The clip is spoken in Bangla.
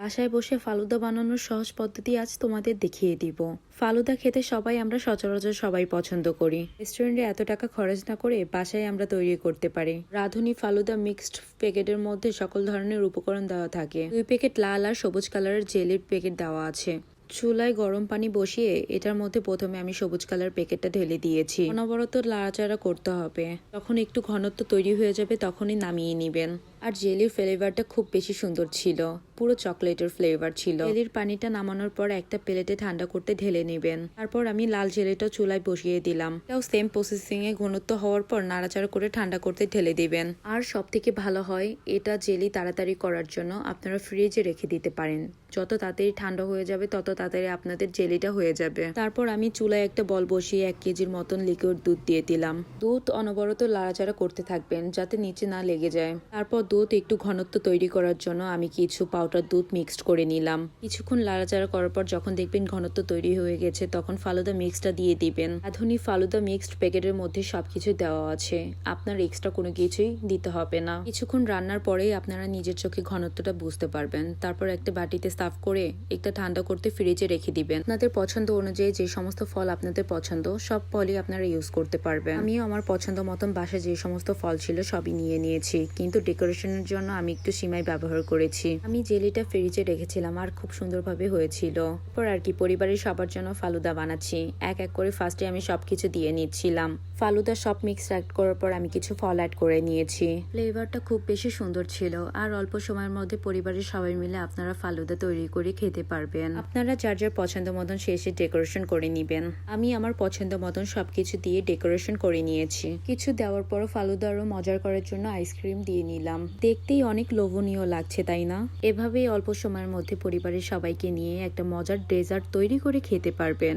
বাসায় বসে ফালুদা বানানোর সহজ পদ্ধতি আজ তোমাদের দেখিয়ে দিব। ফালুদা খেতে আমরা সচরাচর সবাই পছন্দ করি। রেস্টুরেন্টে এত টাকা খরচ না করে বাসায় আমরা তৈরি করতে পারি। রাঁধুনি ফালুদা মিক্সড প্যাকেটের মধ্যে সকল ধরনের উপকরণ দেওয়া থাকে। 2 প্যাকেট লাল আর সবুজ কালারের জেলির প্যাকেট দেওয়া আছে। চুলায় গরম পানি বসিয়ে এটার মধ্যে প্রথমে আমি সবুজ কালার প্যাকেটটা ঢেলে দিয়েছি। অনবরত নাড়াচাড়া করতে হবে। যখন একটু ঘনত্ব তৈরি হয়ে যাবে তখনই নামিয়ে নিবেন। আর জেলির ফ্লেভারটা খুব বেশি সুন্দর ছিল, পুরো চকলেটের ফ্লেভার ছিল। জেলির পানিটা নামানোর পর একটা প্লেটে ঠান্ডা করতে ঢেলে নেবেন। তারপর আমি লাল জেলিটা চুলায় বসিয়ে দিলাম। এটাও সেম প্রসেসিং এ ঘনত্ব হওয়ার পর নাড়াচাড়া করে ঠান্ডা করতে ঢেলে দিবেন। আর সব থেকে ভালো হয় এটা জেলি তাড়াতাড়ি করার জন্য আপনারা ফ্রিজে রেখে দিতে পারেন। যত তাড়াতাড়ি ঠান্ডা হয়ে যাবে তত তাড়াতাড়ি আপনাদের জেলিটা হয়ে যাবে। তারপর আমি চুলায় একটা বল বসিয়ে 1 কেজির মতন লিকুইড দুধ দিয়ে দিলাম। দুধ অনবরত নাড়াচাড়া করতে থাকবেন যাতে নিচে না লেগে যায়। তারপর দুধ একটু ঘনত্ব তৈরি করার জন্য আমি কিছু পাউডার দুধ মিক্সড করে নিলাম। কিছুক্ষণ নাড়াচাড়া করার পর যখন দেখবেন ঘনত্ব তৈরি হয়ে গেছে তখন ফালুদা মিক্সটা দিয়ে দিবেন। আধুনিক ফালুদা মিক্সড প্যাকেটের মধ্যে সবকিছু দেওয়া আছে, আপনার এক্সট্রা কোনো কিছুই দিতে হবে না। কিছুক্ষণ রান্নার পরেই আপনারা নিজের চোখে ঘনত্বটা বুঝতে পারবেন। তারপর একটা বাটিতে সার্ভ করে একটা ঠান্ডা করতে ফ্রিজে রেখে দিবেন। আপনাদের পছন্দ অনুযায়ী যে সমস্ত ফল আপনাদের পছন্দ সব ফলই আপনারা ইউজ করতে পারবেন। আমিও আমার পছন্দ মতন বাসায় যে সমস্ত ফল ছিল সবই নিয়ে নিয়েছি, কিন্তু ডেকোরেশনের জন্য আমি একটু সিমাই ব্যবহার করেছি। আমি জেলিটা ফ্রিজে রেখেছিলাম আর খুব সুন্দরভাবে হয়েছিল। তারপর আর কি পরিবারের সবার জন্য ফালুদা বানাচ্ছি। এক এক করে ফার্স্টে আমি সবকিছু দিয়ে নিচ্ছিলাম। ফালুদা সব মিক্স অ্যাড করার পর আমি কিছু ফল অ্যাড করে নিয়েছি। ফ্লেভারটা খুব বেশি সুন্দর ছিল আর অল্প সময়ের মধ্যে পরিবারের সবাই মিলে আপনারা ফালুদা তৈরি করে খেতে পারবেন। আপনারা যার যার পছন্দ মতন শেষে ডেকোরেশন করে নিবেন। আমি আমার পছন্দ মতন সবকিছু দিয়ে ডেকোরেশন করে নিয়েছি। কিছু দেওয়ার পর ফালুদা আরো মজার করার জন্য আইসক্রিম দিয়ে নিলাম। দেখতেই অনেক লোভনীয় লাগছে তাই না? এভাবেই অল্প সময়ের মধ্যে পরিবারের সবাইকে নিয়ে একটা মজার ডেজার্ট তৈরি করে খেতে পারবেন।